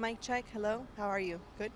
Mic check. Hello. How are you? Good?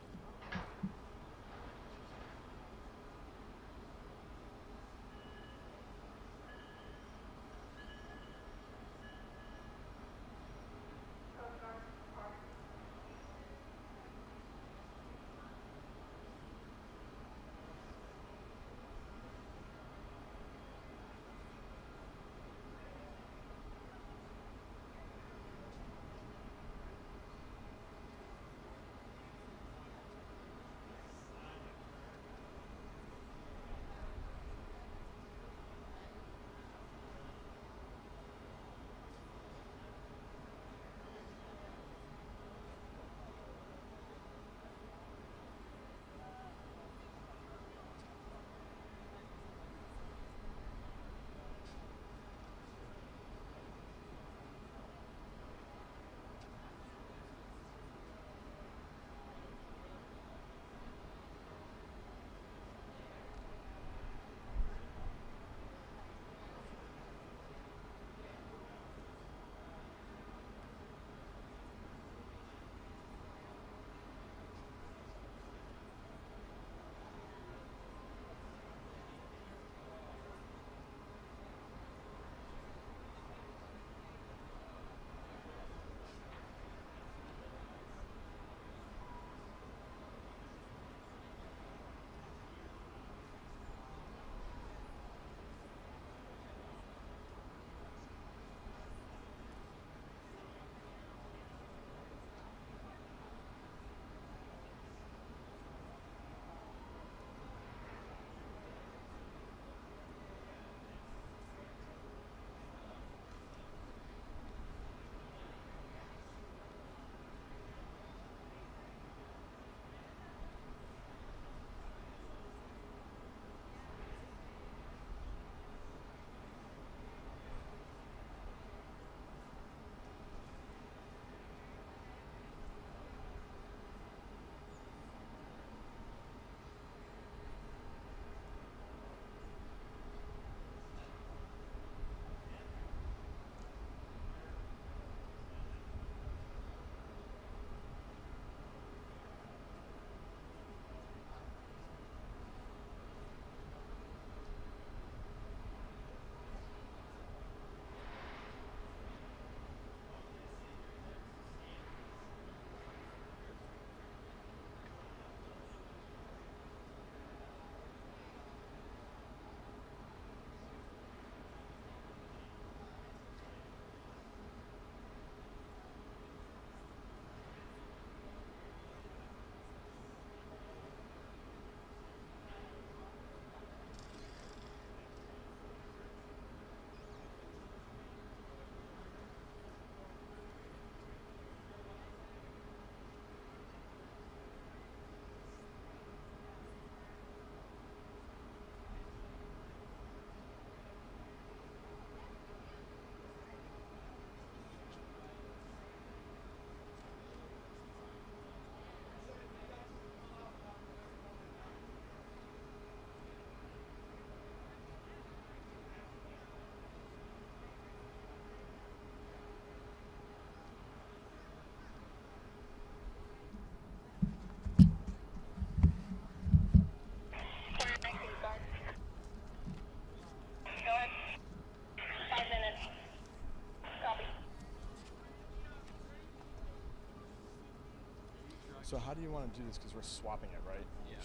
So how do you want to do this? Because we're swapping it, right? Yeah.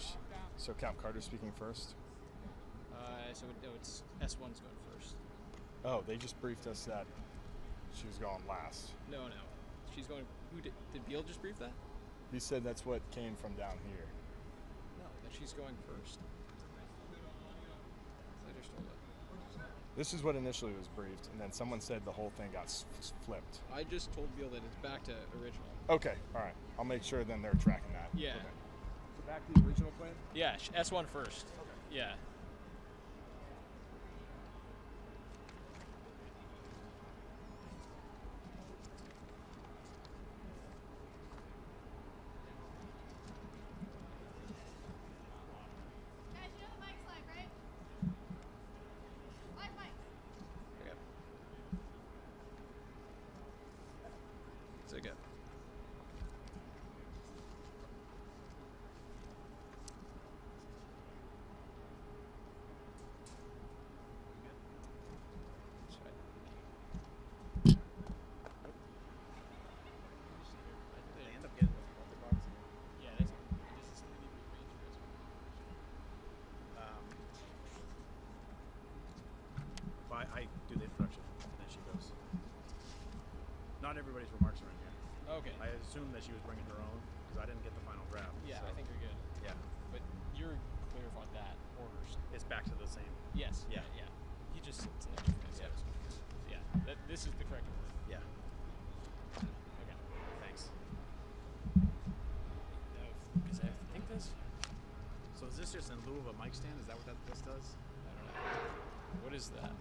So Cap Carter's speaking first. It's S1's going first. Oh, they just briefed us that she was going last. No. She's going. Who did Beal just brief that? He said that's what came from down here. No, that she's going first. I just told it. This is what initially was briefed, and then someone said the whole thing got flipped. I just told Beal that it's back to original. Okay, all right. I'll make sure then they're tracking that. Yeah. Okay. So back to the original plan? Yeah, S1 first. Okay. Yeah. not everybody's remarks are in here. Okay. I assumed that she was bringing her own because I didn't get the final draft. Yeah, so. I think you're good. Yeah. But you're clear on that orders. It's back to the same. Yes. Yeah. Yeah. He just sits in different Yeah. Yeah. This is the correct order. Yeah. Okay. Thanks. Because I think this. So is this just in lieu of a mic stand? Is that what this does? I don't know. What is that?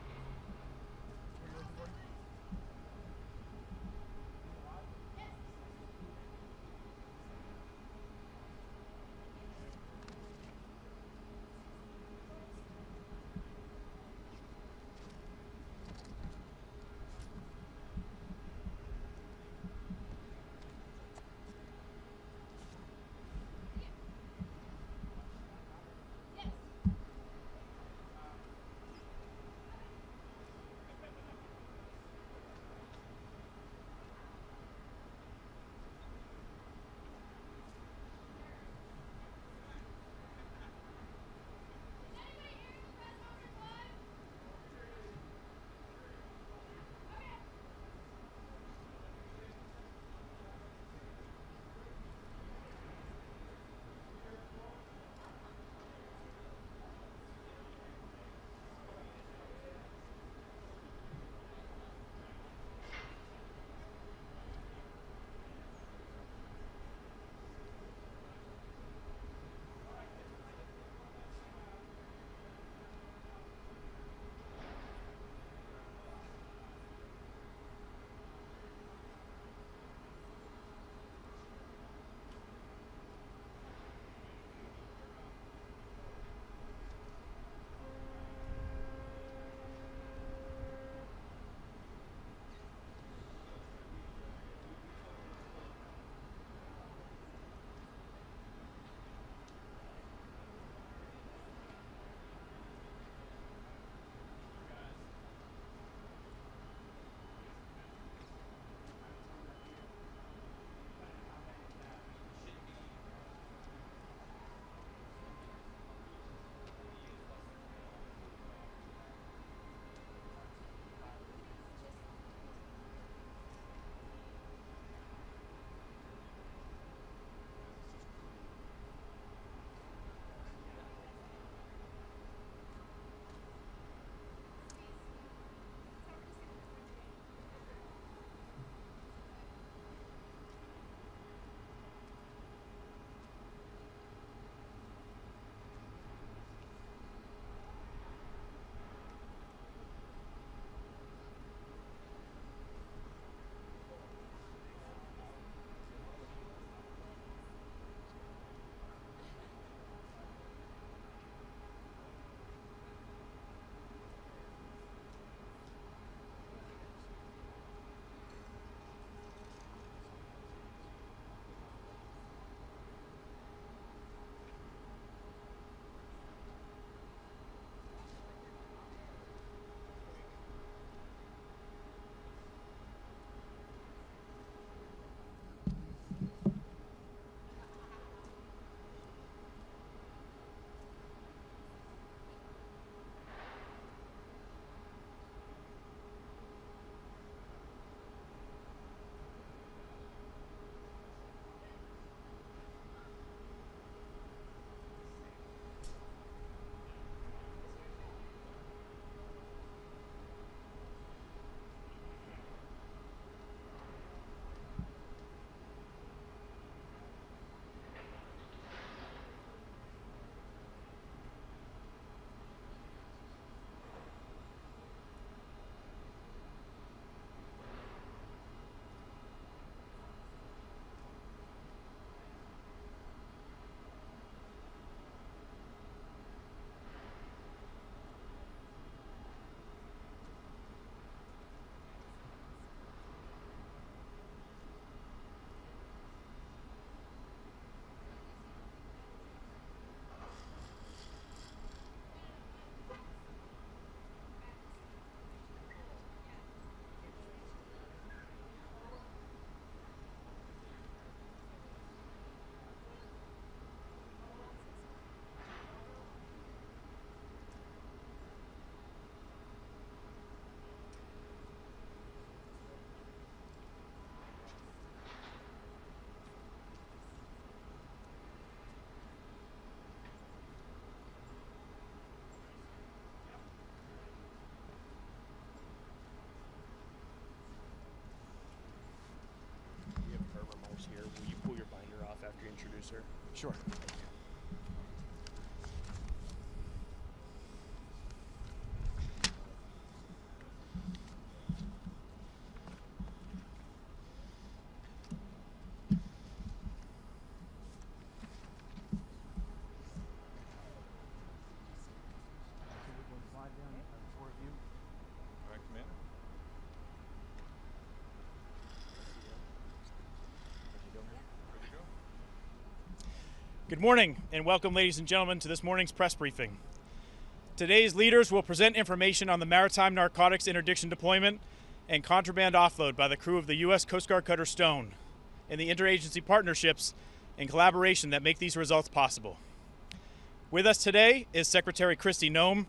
you, sir. Sure. All right, Commander. Good morning and welcome, ladies and gentlemen, to this morning's press briefing. Today's leaders will present information on the maritime narcotics interdiction deployment and contraband offload by the crew of the U.S. Coast Guard cutter Stone and the interagency partnerships and collaboration that make these results possible. With us today is Secretary Kristi Noem.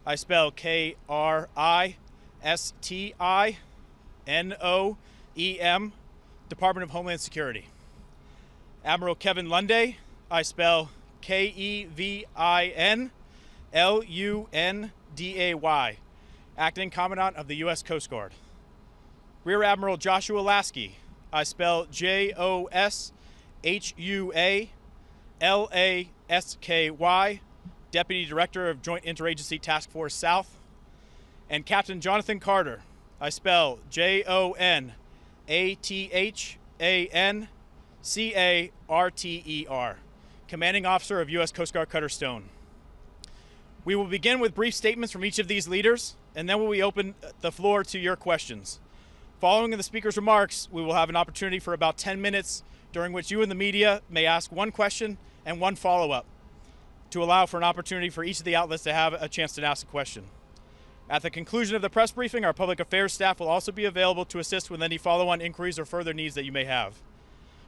I spell Kristinoem, Department of Homeland Security. Admiral Kevin Lunday. I spell Kevinlunday, Acting Commandant of the U.S. Coast Guard. Rear Admiral Joshua Lasky. I spell Joshualasky, Deputy Director of Joint Interagency Task Force South. And Captain Jonathan Carter. I spell JONATHANCARTER, Commanding Officer of U.S. Coast Guard cutter Stone. We will begin with brief statements from each of these leaders, and then we open the floor to your questions. Following the speaker's remarks, we will have an opportunity for about 10 minutes during which you and the media may ask one question and one follow-up to allow for an opportunity for each of the outlets to have a chance to ask a question. At the conclusion of the press briefing, our public affairs staff will also be available to assist with any follow-on inquiries or further needs that you may have.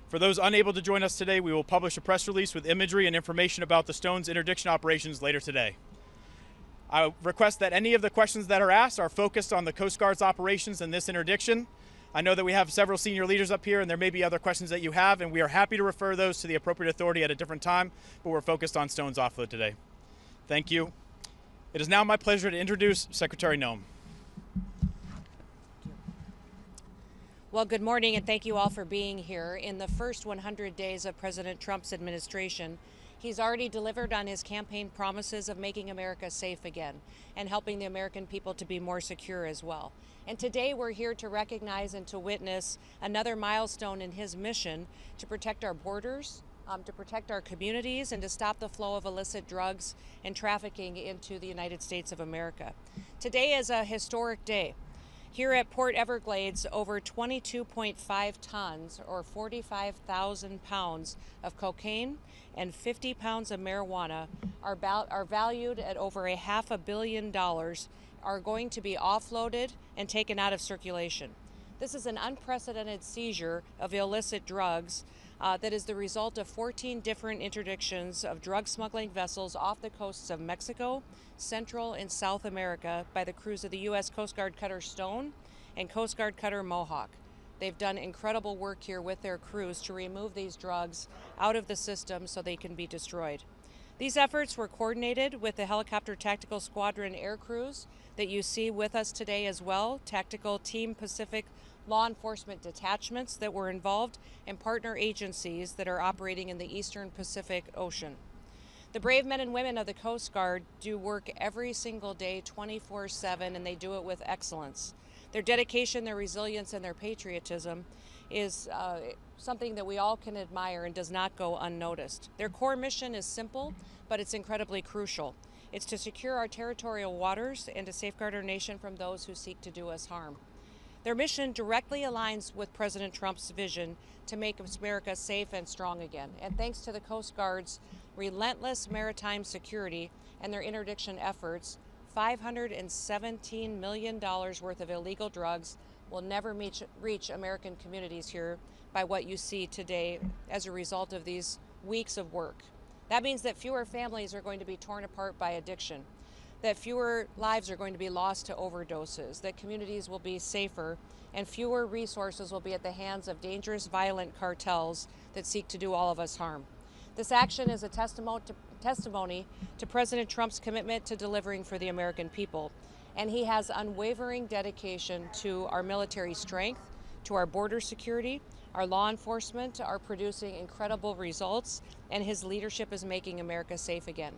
For those unable to join us today, we will publish a press release with imagery and information about the Stone's interdiction operations later today. I request that any of the questions that are asked are focused on the Coast Guard's operations in this interdiction. I know that we have several senior leaders up here and there may be other questions that you have, and we are happy to refer those to the appropriate authority at a different time, but we're focused on Stone's offload today. Thank you. It is now my pleasure to introduce Secretary Noem. Well, good morning, and thank you all for being here. In the first 100 days of President Trump's administration, he's already delivered on his campaign promises of making America safe again and helping the American people to be more secure as well. And today we're here to recognize and to witness another milestone in his mission to protect our borders, to protect our communities, and to stop the flow of illicit drugs and trafficking into the United States of America. Today is a historic day. Here at Port Everglades, over 22.5 tons or 45,000 pounds of cocaine and 50 pounds of marijuana are valued at over $500 million are going to be offloaded and taken out of circulation. This is an unprecedented seizure of illicit drugs that is the result of 14 different interdictions of drug smuggling vessels off the coasts of Mexico, Central and South America by the crews of the U.S. Coast Guard cutter Stone and Coast Guard cutter Mohawk. They've done incredible work here with their crews to remove these drugs out of the system so they can be destroyed. These efforts were coordinated with the Helicopter Tactical Squadron air crews that you see with us today as well, Tactical Team Pacific law enforcement detachments that were involved, and partner agencies that are operating in the Eastern Pacific Ocean. The brave men and women of the Coast Guard do work every single day, 24/7, and they do it with excellence. Their dedication, their resilience, and their patriotism is something that we all can admire and does not go unnoticed. Their core mission is simple, but it's incredibly crucial. It's to secure our territorial waters and to safeguard our nation from those who seek to do us harm. Their mission directly aligns with President Trump's vision to make America safe and strong again. And thanks to the Coast Guard's relentless maritime security and their interdiction efforts, $517 million worth of illegal drugs will never reach American communities here by what you see today as a result of these weeks of work. That means that fewer families are going to be torn apart by addiction, that fewer lives are going to be lost to overdoses, that communities will be safer, and fewer resources will be at the hands of dangerous, violent cartels that seek to do all of us harm. This action is a testimony to President Trump's commitment to delivering for the American people, and he has unwavering dedication to our military strength, to our border security. Our law enforcement are producing incredible results, and his leadership is making America safe again.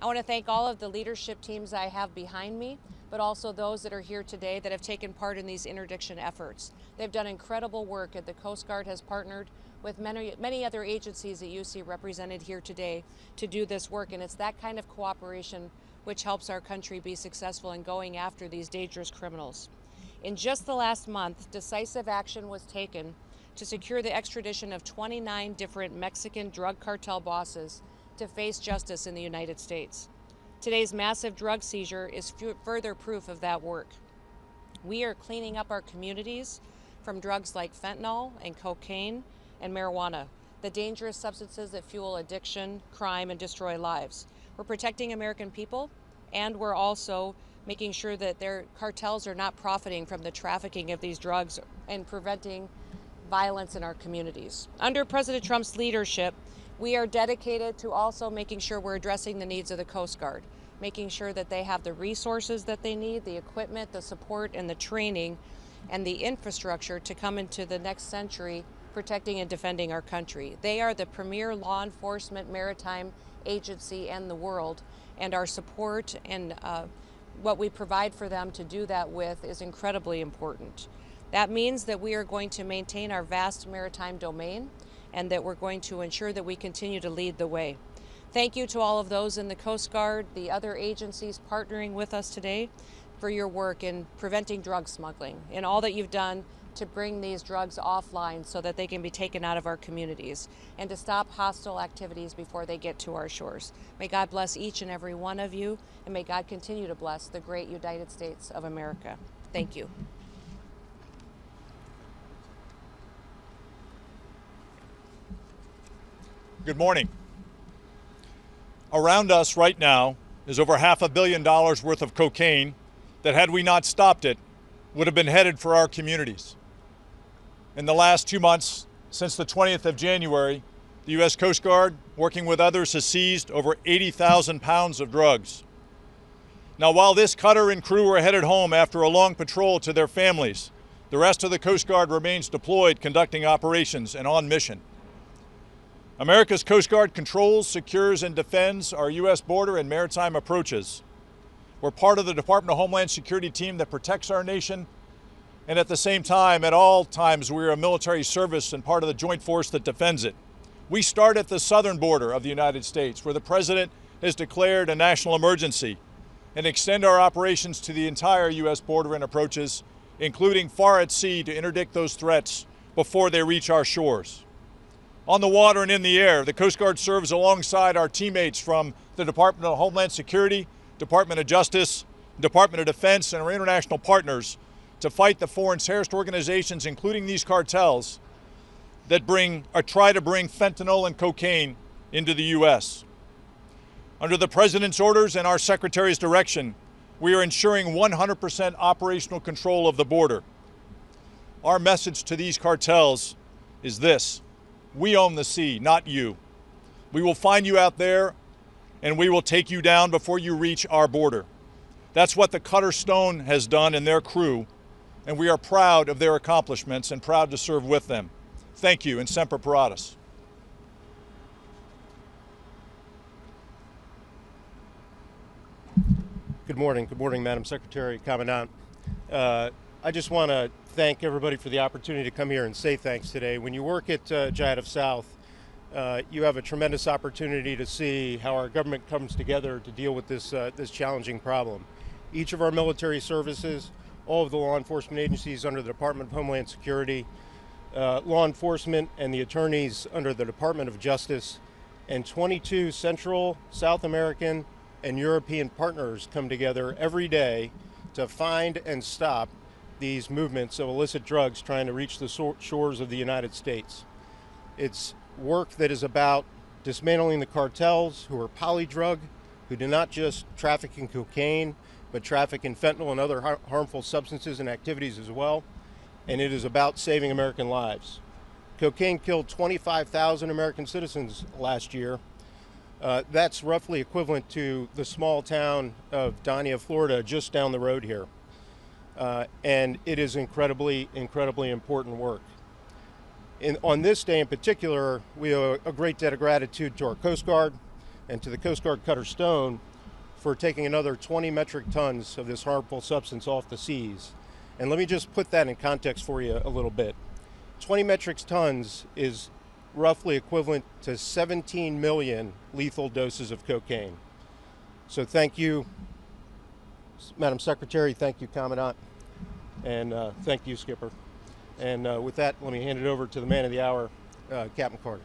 I want to thank all of the leadership teams I have behind me, but also those that are here today that have taken part in these interdiction efforts. They've done incredible work, and the Coast Guard has partnered with many other agencies that you see represented here today to do this work, and it's that kind of cooperation which helps our country be successful in going after these dangerous criminals. In just the last month, decisive action was taken to secure the extradition of 29 different Mexican drug cartel bosses to face justice in the United States. Today's massive drug seizure is further proof of that work. We are cleaning up our communities from drugs like fentanyl and cocaine and marijuana, the dangerous substances that fuel addiction, crime, and destroy lives. We're protecting American people, and we're also making sure that their cartels are not profiting from the trafficking of these drugs and preventing violence in our communities. Under President Trump's leadership, we are dedicated to also making sure we're addressing the needs of the Coast Guard, making sure that they have the resources that they need, the equipment, the support, and the training, and the infrastructure to come into the next century protecting and defending our country. They are the premier law enforcement maritime agency in the world, and our support and what we provide for them to do that with is incredibly important. That means that we are going to maintain our vast maritime domain, and that we're going to ensure that we continue to lead the way. Thank you to all of those in the Coast Guard, the other agencies partnering with us today, for your work in preventing drug smuggling and all that you've done to bring these drugs offline so that they can be taken out of our communities and to stop hostile activities before they get to our shores. May God bless each and every one of you, and may God continue to bless the great United States of America. Thank you. Good morning. Around us right now is over $500 million worth of cocaine that, had we not stopped it, would have been headed for our communities. In the last 2 months, since the 20th of January, the U.S. Coast Guard, working with others, has seized over 80,000 pounds of drugs. Now, while this cutter and crew were headed home after a long patrol to their families, the rest of the Coast Guard remains deployed, conducting operations and on mission. America's Coast Guard controls, secures, and defends our U.S. border and maritime approaches. We're part of the Department of Homeland Security team that protects our nation, and at the same time, at all times, we're a military service and part of the joint force that defends it. We start at the southern border of the United States, where the President has declared a national emergency, and extend our operations to the entire U.S. border and approaches, including far at sea, to interdict those threats before they reach our shores. On the water and in the air, the Coast Guard serves alongside our teammates from the Department of Homeland Security, Department of Justice, Department of Defense, and our international partners to fight the foreign terrorist organizations, including these cartels, that try to bring fentanyl and cocaine into the U.S. Under the President's orders and our Secretary's direction, we are ensuring 100% operational control of the border. Our message to these cartels is this: we own the sea, not you. We will find you out there, and we will take you down before you reach our border. That's what the Cutter Stone has done and their crew, and we are proud of their accomplishments and proud to serve with them. Thank you, and Semper Paratus. Good morning, Madam Secretary, Commandant. I just want to thank everybody for the opportunity to come here and say thanks today. When you work at JIADF South, you have a tremendous opportunity to see how our government comes together to deal with this challenging problem. Each of our military services, all of the law enforcement agencies under the Department of Homeland Security, law enforcement and the attorneys under the Department of Justice, and 22 Central, South American, and European partners come together every day to find and stop these movements of illicit drugs trying to reach the shores of the United States. It's work that is about dismantling the cartels who are polydrug, who do not just traffic in cocaine, but traffic in fentanyl and other harmful substances and activities as well. And it is about saving American lives. Cocaine killed 25,000 American citizens last year. That's roughly equivalent to the small town of Dania, Florida, just down the road here. and it is incredibly important work. On this day in particular, we owe a great debt of gratitude to our Coast Guard and to the Coast Guard cutter Stone for taking another 20 metric tons of this harmful substance off the seas. And let me just put that in context for you a little bit. 20 metric tons is roughly equivalent to 17 million lethal doses of cocaine. So thank you, Madam Secretary, thank you, Commandant, and thank you, Skipper. And with that, let me hand it over to the man of the hour, Captain Carter.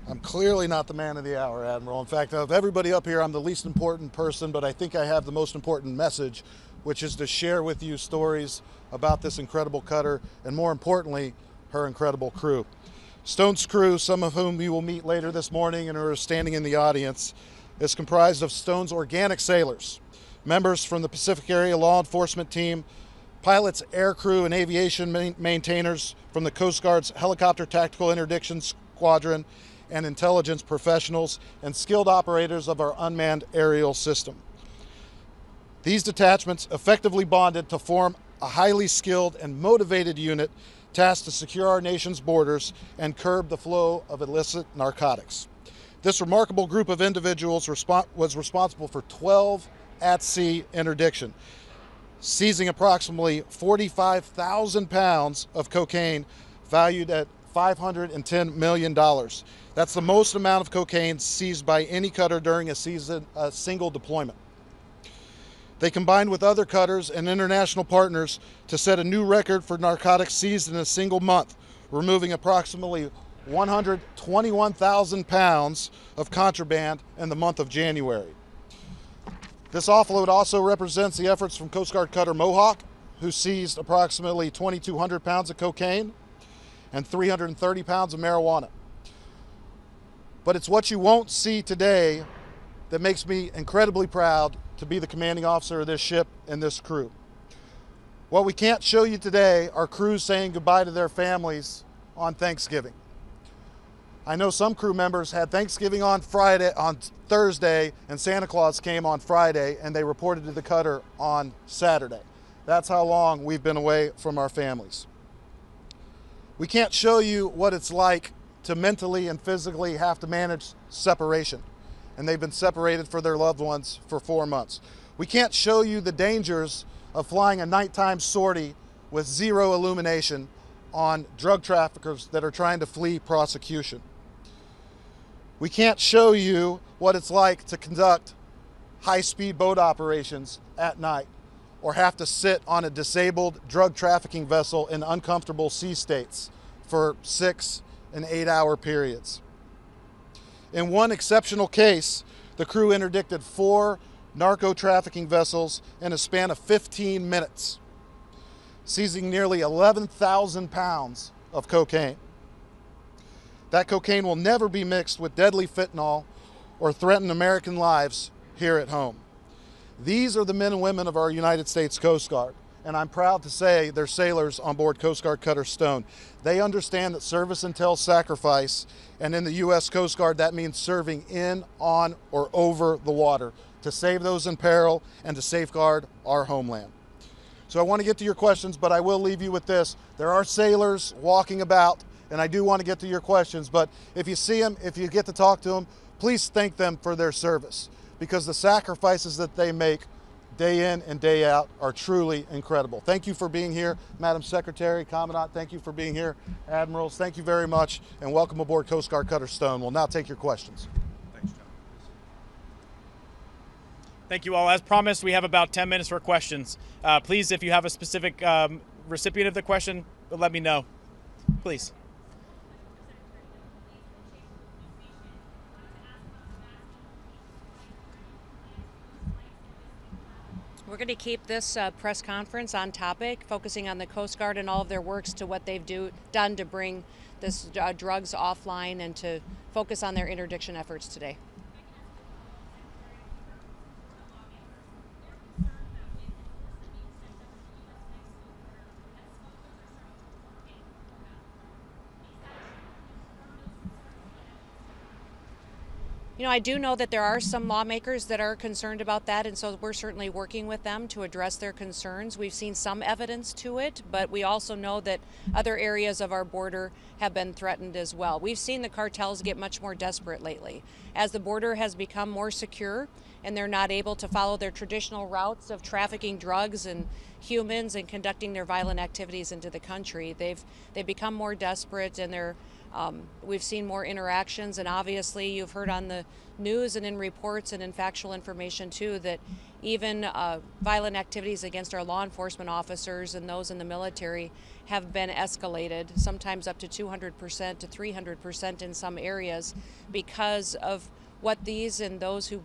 I'm clearly not the man of the hour, Admiral. In fact, of everybody up here, I'm the least important person, but I think I have the most important message, which is to share with you stories about this incredible cutter and, more importantly, her incredible crew. Stone's crew, some of whom you will meet later this morning and are standing in the audience, is comprised of Stone's organic sailors, members from the Pacific Area Law Enforcement Team, pilots, air crew, and aviation maintainers from the Coast Guard's Helicopter Tactical Interdiction Squadron, and intelligence professionals and skilled operators of our unmanned aerial system. These detachments effectively bonded to form a highly skilled and motivated unit tasked to secure our nation's borders and curb the flow of illicit narcotics. This remarkable group of individuals was responsible for 12 at-sea interdiction, seizing approximately 45,000 pounds of cocaine valued at $510 million. That's the most amount of cocaine seized by any cutter during a single deployment. They combined with other cutters and international partners to set a new record for narcotics seized in a single month, removing approximately 121,000 pounds of contraband in the month of January. This offload also represents the efforts from Coast Guard cutter Mohawk, who seized approximately 2,200 pounds of cocaine and 330 pounds of marijuana. But it's what you won't see today that makes me incredibly proud to be the commanding officer of this ship and this crew. What we can't show you today are crews saying goodbye to their families on Thanksgiving. I know some crew members had Thanksgiving on Thursday, and Santa Claus came on Friday, and they reported to the cutter on Saturday. That's how long we've been away from our families. We can't show you what it's like to mentally and physically have to manage separation, and they've been separated from their loved ones for 4 months. We can't show you the dangers of flying a nighttime sortie with zero illumination on drug traffickers that are trying to flee prosecution. We can't show you what it's like to conduct high-speed boat operations at night or have to sit on a disabled drug trafficking vessel in uncomfortable sea states for 6 and 8 hour periods. In one exceptional case, the crew interdicted 4 narco trafficking vessels in a span of 15 minutes, seizing nearly 11,000 pounds of cocaine. That cocaine will never be mixed with deadly fentanyl or threaten American lives here at home. These are the men and women of our United States Coast Guard, and I'm proud to say they're sailors on board Coast Guard cutter Stone. They understand that service entails sacrifice, and in the U.S. Coast Guard, that means serving in, on, or over the water to save those in peril and to safeguard our homeland. So I want to get to your questions, but I will leave you with this. There are sailors walking about, and I do want to get to your questions, but if you see them, if you get to talk to them, please thank them for their service, because the sacrifices that they make day in and day out are truly incredible. Thank you for being here, Madam Secretary, Commandant, thank you for being here. Admirals, thank you very much, and welcome aboard Coast Guard cutter Stone. We'll now take your questions. Thanks, John. Thank you all. As promised, we have about 10 minutes for questions. Please, if you have a specific recipient of the question, let me know. Please. We're going to keep this press conference on topic, focusing on the Coast Guard and all of their works to what they've done to bring this drugs offline and to focus on their interdiction efforts today. You know, I do know that there are some lawmakers that are concerned about that, and so we're certainly working with them to address their concerns. We've seen some evidence to it, but we also know that other areas of our border have been threatened as well. We've seen the cartels get much more desperate lately. As the border has become more secure and they're not able to follow their traditional routes of trafficking drugs and humans and conducting their violent activities into the country, they've become more desperate, and we've seen more interactions. And obviously you've heard on the news and in reports and in factual information too that even violent activities against our law enforcement officers and those in the military have been escalated, sometimes up to 200% to 300% in some areas, because of what these and those who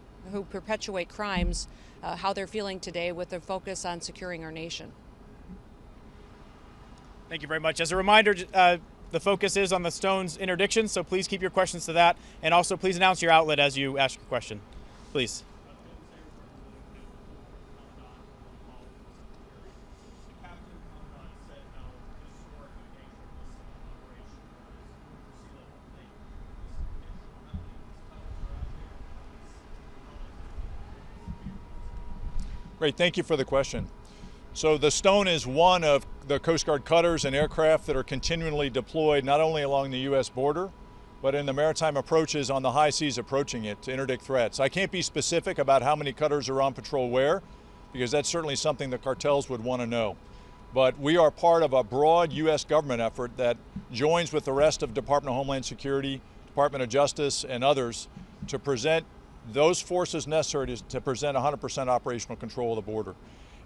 perpetuate crimes, how they're feeling today with their focus on securing our nation. Thank you very much. As a reminder, the focus is on the Stones interdiction, so please keep your questions to that. And also please announce your outlet as you ask your question. Please. Great, thank you for the question. So the Stone is one of the Coast Guard cutters and aircraft that are continually deployed not only along the U.S. border, but in the maritime approaches on the high seas approaching it to interdict threats. I can't be specific about how many cutters are on patrol where, because that's certainly something the cartels would want to know. But we are part of a broad U.S. government effort that joins with the rest of Department of Homeland Security, Department of Justice, and others to present those forces necessary to present 100% operational control of the border.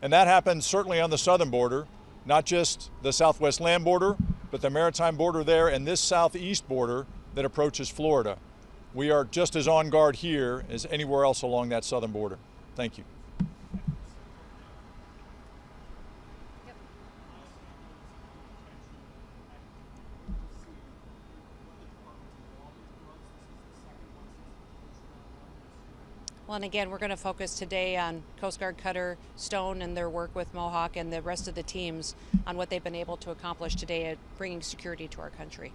And that happens certainly on the southern border, not just the southwest land border, but the maritime border there and this southeast border that approaches Florida. We are just as on guard here as anywhere else along that southern border. Thank you. Well, and again, we're going to focus today on Coast Guard cutter Stone and their work with Mohawk and the rest of the teams on what they've been able to accomplish today at bringing security to our country.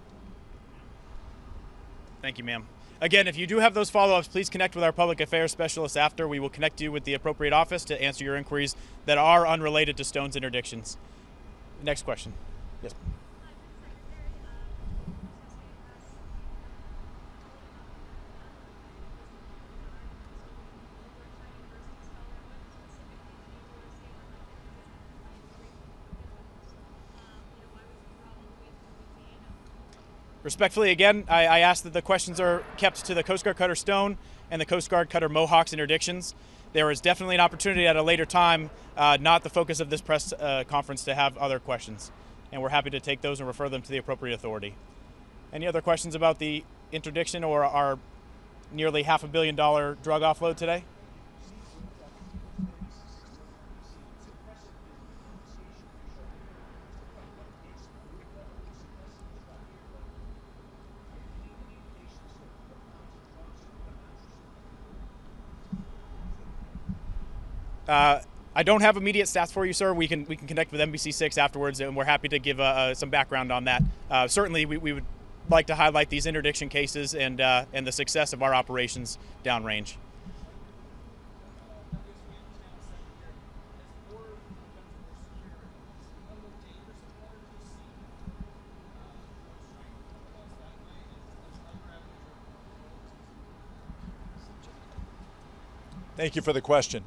Thank you, ma'am. Again, if you do have those follow-ups, please connect with our public affairs specialists after. We will connect you with the appropriate office to answer your inquiries that are unrelated to Stone's interdictions. Next question. Yes. Respectfully, again, I ask that the questions are kept to the Coast Guard cutter Stone and the Coast Guard cutter Mohawk's interdictions. There is definitely an opportunity at a later time, not the focus of this press conference, to have other questions. And we're happy to take those and refer them to the appropriate authority. Any other questions about the interdiction or our nearly $500 million drug offload today? I don't have immediate stats for you, sir. We can connect with NBC6 afterwards, and we're happy to give some background on that. Certainly, we would like to highlight these interdiction cases and the success of our operations downrange. Thank you for the question.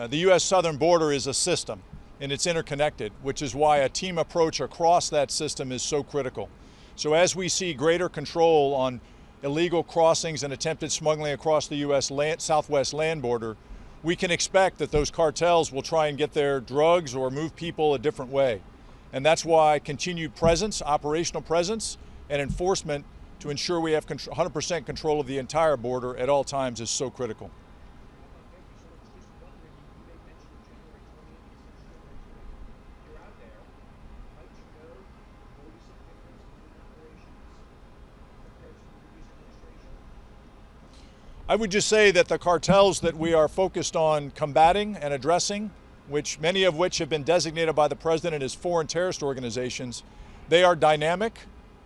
The U.S. southern border is a system, and it's interconnected, which is why a team approach across that system is so critical. So as we see greater control on illegal crossings and attempted smuggling across the U.S. southwest land border, we can expect that those cartels will try and get their drugs or move people a different way. And that's why continued presence, operational presence, and enforcement to ensure we have 100% control of the entire border at all times is so critical. I would just say that the cartels that we are focused on combating and addressing, many of which have been designated by the president as foreign terrorist organizations, they are dynamic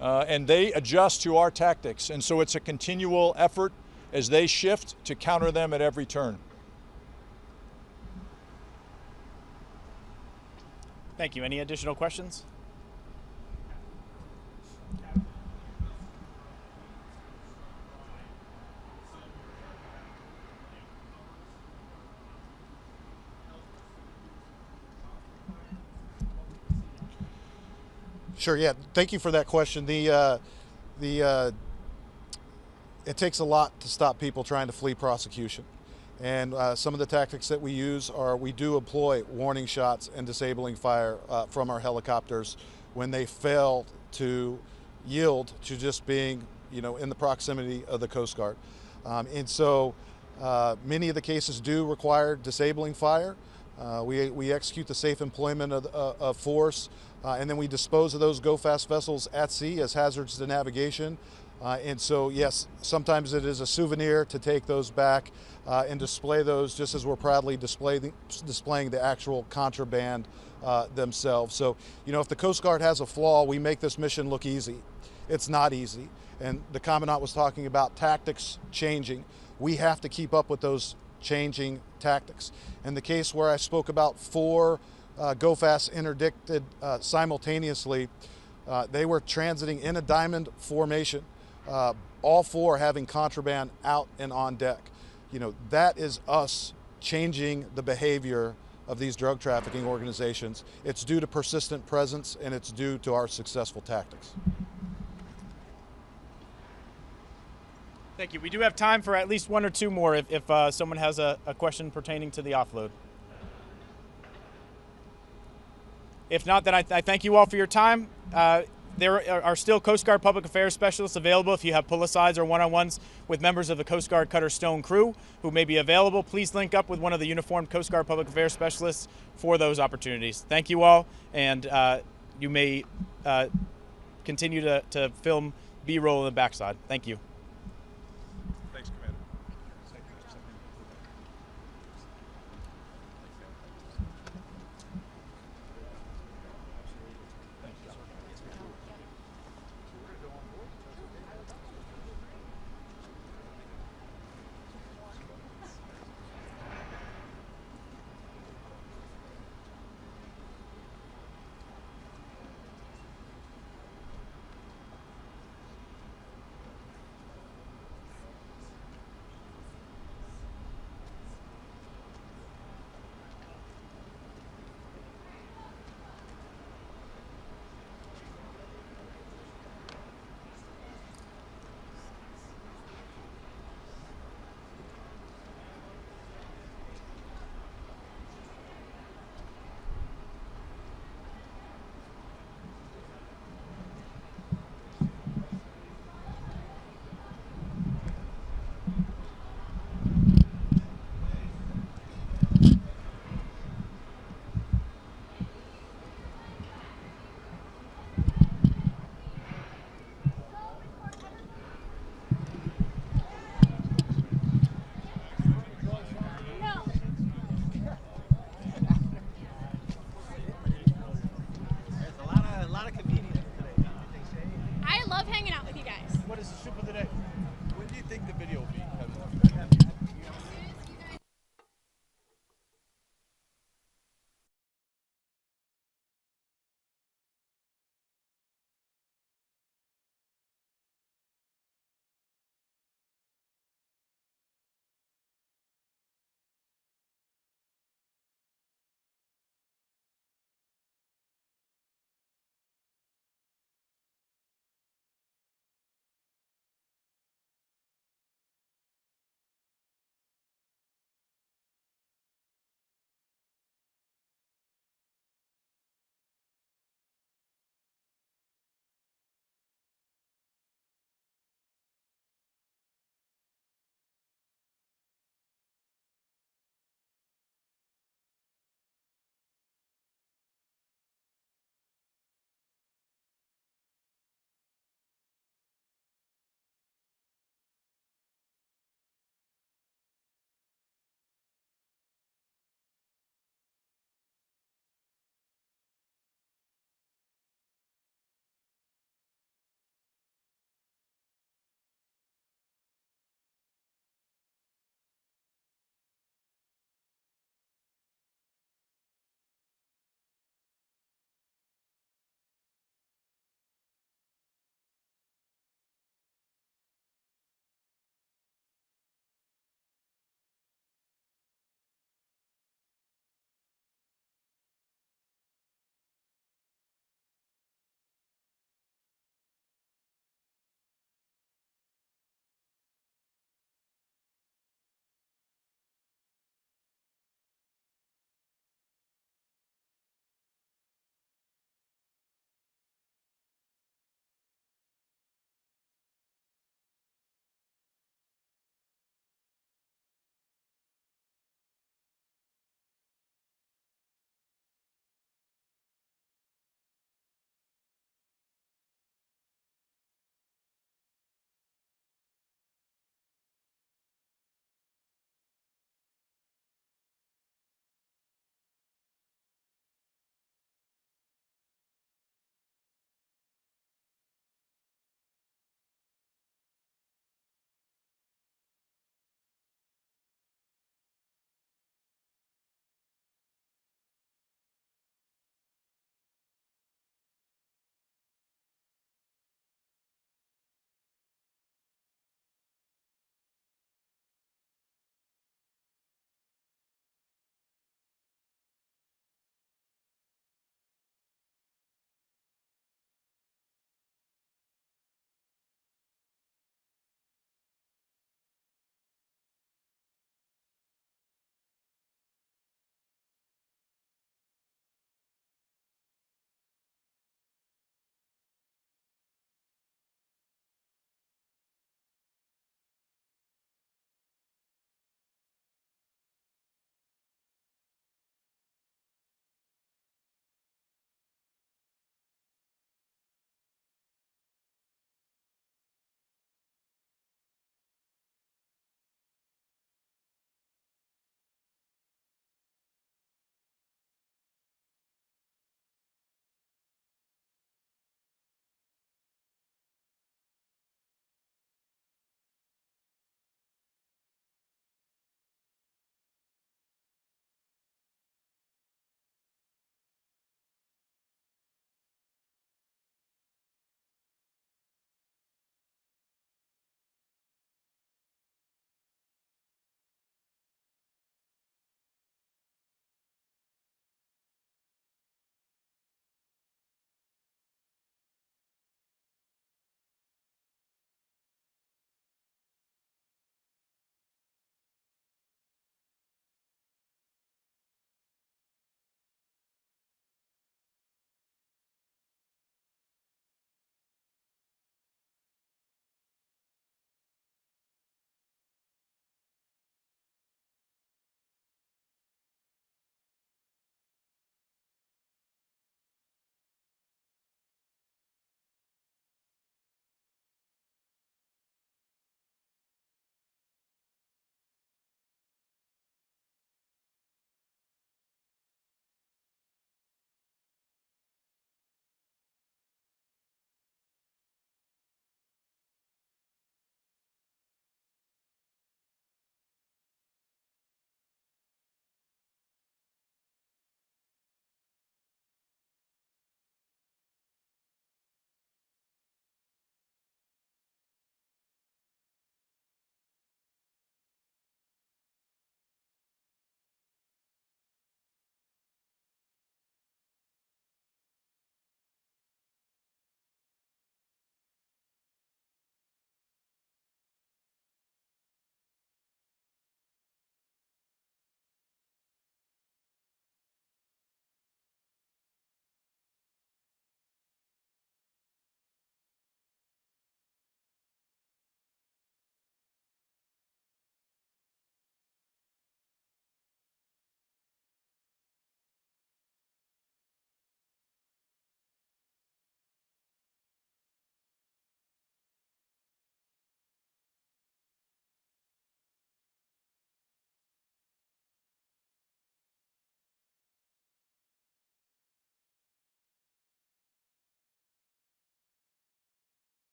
and they adjust to our tactics. And so it's a continual effort as they shift to counter them at every turn. Thank you. Any additional questions? Sure. Yeah. Thank you for that question. It takes a lot to stop people trying to flee prosecution, and some of the tactics that we use are we do employ warning shots and disabling fire from our helicopters when they fail to yield to just being, in the proximity of the Coast Guard, and so many of the cases do require disabling fire. We execute the safe employment of force, and then we dispose of those go-fast vessels at sea as hazards to navigation. And so, yes, sometimes it is a souvenir to take those back and display those, just as we're proudly displaying the actual contraband themselves. So, if the Coast Guard has a flaw, we make this mission look easy. It's not easy. And the Commandant was talking about tactics changing. We have to keep up with those changing tactics. In the case where I spoke about 4 go-fast interdicted simultaneously, they were transiting in a diamond formation, all 4 having contraband out and on deck. That is us changing the behavior of these drug trafficking organizations. It's due to persistent presence, and it's due to our successful tactics. Thank you. We do have time for at least 1 or 2 more if someone has a question pertaining to the offload. If not, then I thank you all for your time. There are still Coast Guard Public Affairs specialists available if you have pull-asides or one-on-ones with members of the Coast Guard Cutter Stone crew who may be available. Please link up with one of the uniformed Coast Guard Public Affairs specialists for those opportunities. Thank you all, and you may continue to film B-roll in the backside. Thank you. Thanks, Commander.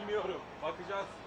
Bilmiyorum. Bakacağız.